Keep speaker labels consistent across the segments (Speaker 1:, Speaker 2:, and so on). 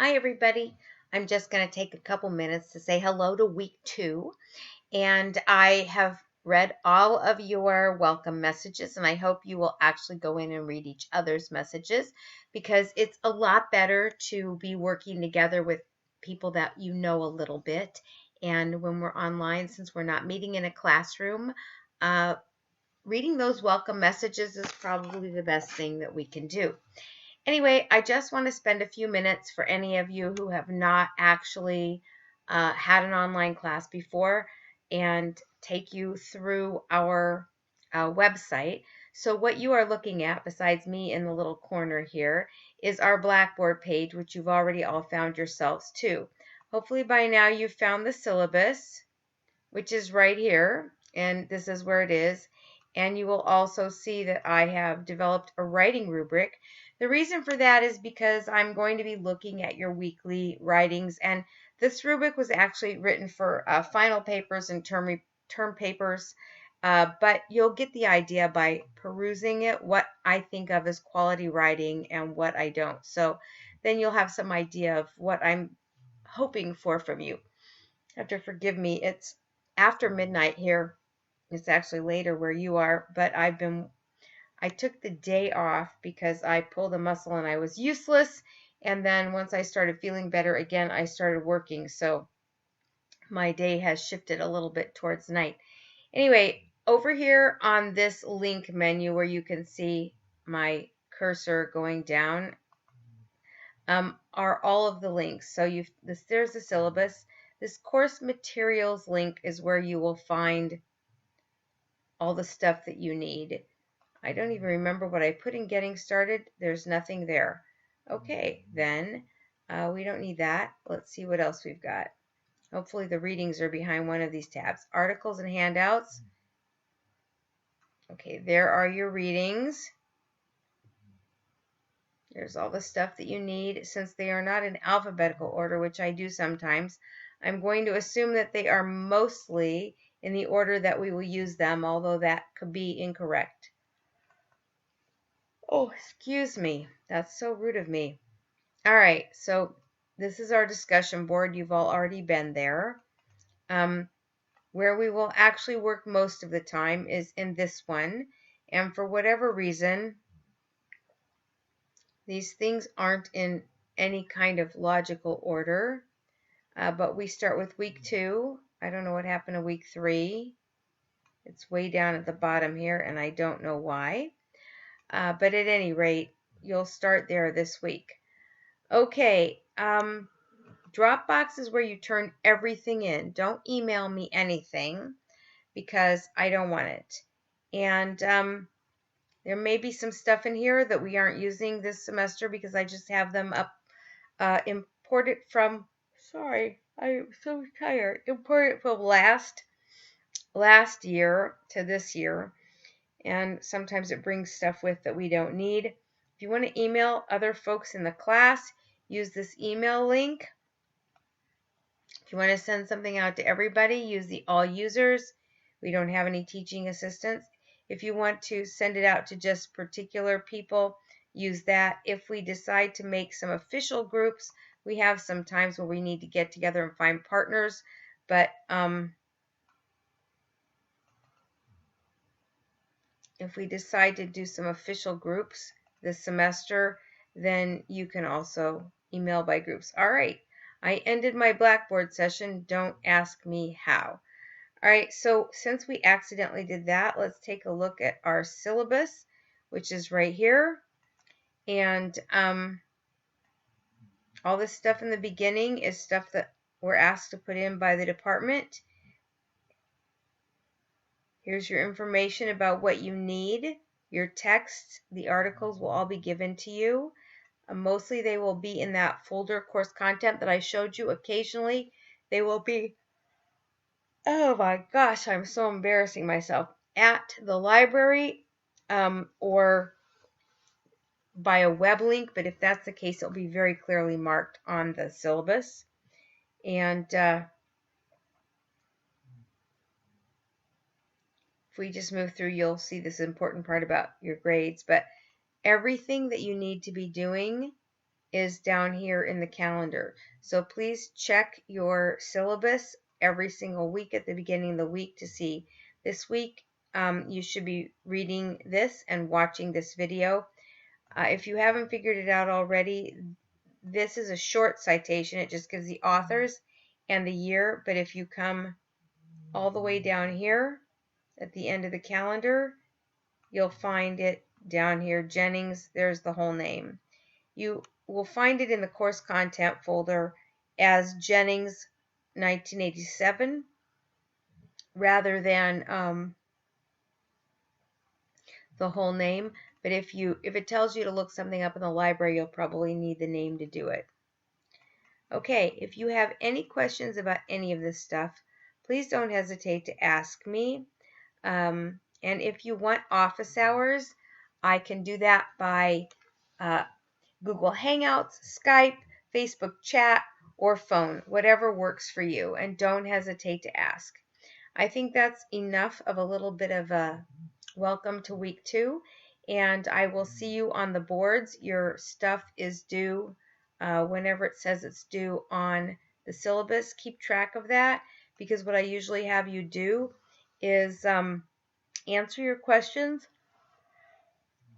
Speaker 1: Hi, everybody. I'm just going to take a couple minutes to say hello to week 2. And I have read all of your welcome messages, and I hope you will actually go in and read each other's messages because it's a lot better to be working together with people that you know a little bit. And when we're online, since we're not meeting in a classroom, reading those welcome messages is probably the best thing that we can do. Anyway, I just want to spend a few minutes for any of you who have not actually had an online class before and take you through our website. So what you are looking at, besides me in the little corner here, is our Blackboard page, which you've already all found yourselves to. Hopefully by now you've found the syllabus, which is right here, and this is where it is. And you will also see that I have developed a writing rubric. The reason for that is because I'm going to be looking at your weekly writings, and this rubric was actually written for final papers and term papers, but you'll get the idea by perusing it, what I think of as quality writing and what I don't. So then you'll have some idea of what I'm hoping for from you. You have to forgive me. It's after midnight here. It's actually later where you are, but I took the day off because I pulled a muscle and I was useless. And then once I started feeling better again, I started working. So my day has shifted a little bit towards night. Anyway, over here on this link menu where you can see my cursor going down, are all of the links. So there's the syllabus. This course materials link is where you will find all the stuff that you need. I don't even remember what I put in getting started. There's nothing there. Okay, then we don't need that. Let's see what else we've got. Hopefully the readings are behind one of these tabs. Articles and handouts. Okay, there are your readings. There's all the stuff that you need. Since they are not in alphabetical order, which I do sometimes, I'm going to assume that they are mostly in the order that we will use them, although that could be incorrect. Oh, excuse me. That's so rude of me. All right, so this is our discussion board. You've all already been there. Where we will actually work most of the time is in this one. And for whatever reason, these things aren't in any kind of logical order, but we start with week 2. I don't know what happened to week 3. It's way down at the bottom here, and I don't know why. But at any rate, you'll start there this week. Okay, Dropbox is where you turn everything in. Don't email me anything because I don't want it. And there may be some stuff in here that we aren't using this semester because I just have them up imported from, sorry, I'm so tired, imported from last year to this year. And sometimes it brings stuff with that we don't need. If you want to email other folks in the class, use this email link. If you want to send something out to everybody, use the all users. We don't have any teaching assistants. If you want to send it out to just particular people, use that. If we decide to make some official groups, we have some times where we need to get together and find partners. But if we decide to do some official groups this semester, then you can also email by groups. All right, I ended my Blackboard session. Don't ask me how. All right, so since we accidentally did that, let's take a look at our syllabus, which is right here. And all this stuff in the beginning is stuff that we're asked to put in by the department. Here's your information about what you need. Your text, the articles will all be given to you. Mostly they will be in that folder course content that I showed you. Occasionally they will be, oh my gosh, I'm so embarrassing myself, at the library or by a web link, but if that's the case, it'll be very clearly marked on the syllabus. And if we just move through, you'll see this important part about your grades, but everything that you need to be doing is down here in the calendar. So please check your syllabus every single week at the beginning of the week to see this week. You should be reading this and watching this video. If you haven't figured it out already, this is a short citation. It just gives the authors and the year. But if you come all the way down here at the end of the calendar, you'll find it down here, Jennings. There's the whole name. You will find it in the course content folder as Jennings 1987 rather than the whole name. But if it tells you to look something up in the library, you'll probably need the name to do it. Okay, if you have any questions about any of this stuff, please don't hesitate to ask me. And if you want office hours, I can do that by Google Hangouts, Skype, Facebook chat, or phone, whatever works for you. And don't hesitate to ask. I think that's enough of a little bit of a welcome to week 2. And I will see you on the boards. Your stuff is due whenever it says it's due on the syllabus. Keep track of that, because what I usually have you do is answer your questions.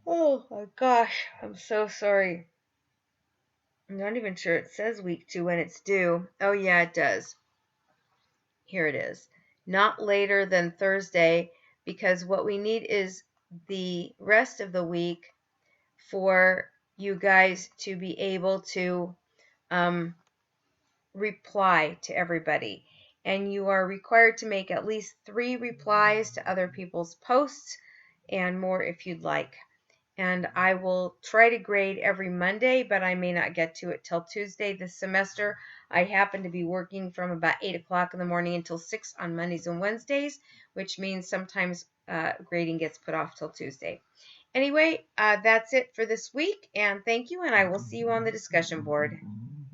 Speaker 1: Oh my gosh, I'm so sorry. I'm not even sure it says week 2 when it's due. Oh yeah, it does. Here it is. Not later than Thursday, because what we need is the rest of the week for you guys to be able to reply to everybody. And you are required to make at least 3 replies to other people's posts and more if you'd like. And I will try to grade every Monday, but I may not get to it till Tuesday this semester. I happen to be working from about 8 o'clock in the morning until 6 on Mondays and Wednesdays, which means sometimes grading gets put off till Tuesday. Anyway, that's it for this week, and thank you, and I will see you on the discussion board.